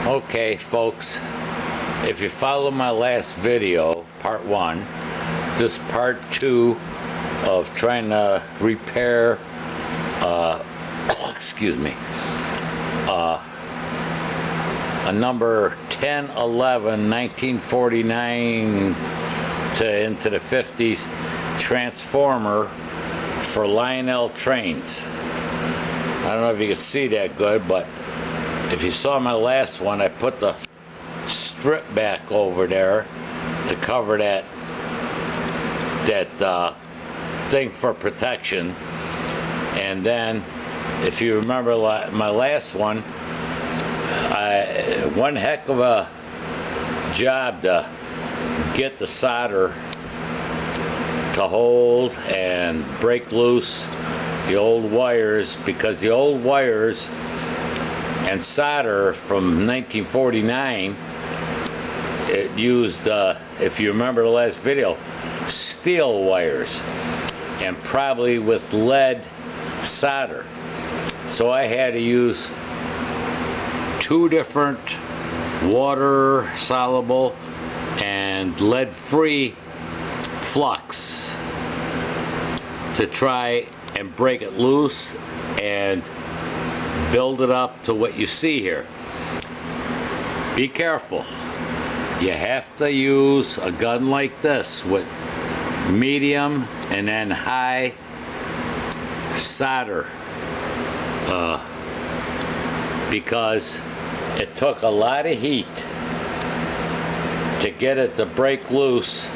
Okay, folks, if you follow my last video, part 1, this part 2 of trying to repair, excuse me, a number 1011 1949 to into the 50s transformer for Lionel trains. I don't know if you can see that good, but if you saw my last one, I put the strip back over there to cover that thing for protection. And then, if you remember my last one, one heck of a job to get the solder to hold and break loose the old wires, because the old wires and solder from 1949, it used, if you remember the last video, steel wires and probably with lead solder. So I had to use 2 different water soluble and lead free flux to try and break it loose and build it up to what you see here. Be careful. You have to use a gun like this with medium and then high solder, because it took a lot of heat to get it to break loose,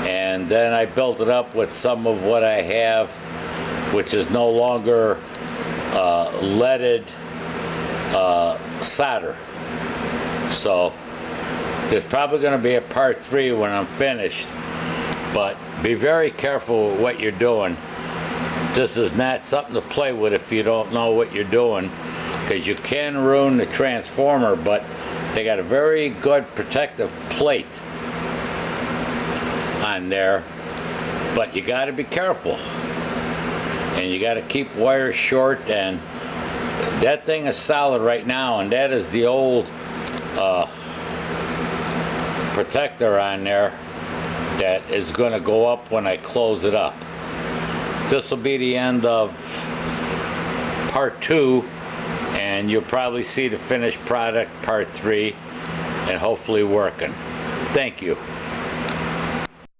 and then I built it up with some of what I have, which is no longer leaded solder. So there's probably going to be a part 3 when I'm finished, but be very careful with what you're doing. This is not something to play with if you don't know what you're doing, because you can ruin the transformer, but they got a very good protective plate on there, but you got to be careful and you got to keep wires short. And that thing is solid right now, and that is the old protector on there that is going to go up when I close it up. This will be the end of part 2, and you'll probably see the finished product, part 3, and hopefully working. Thank you.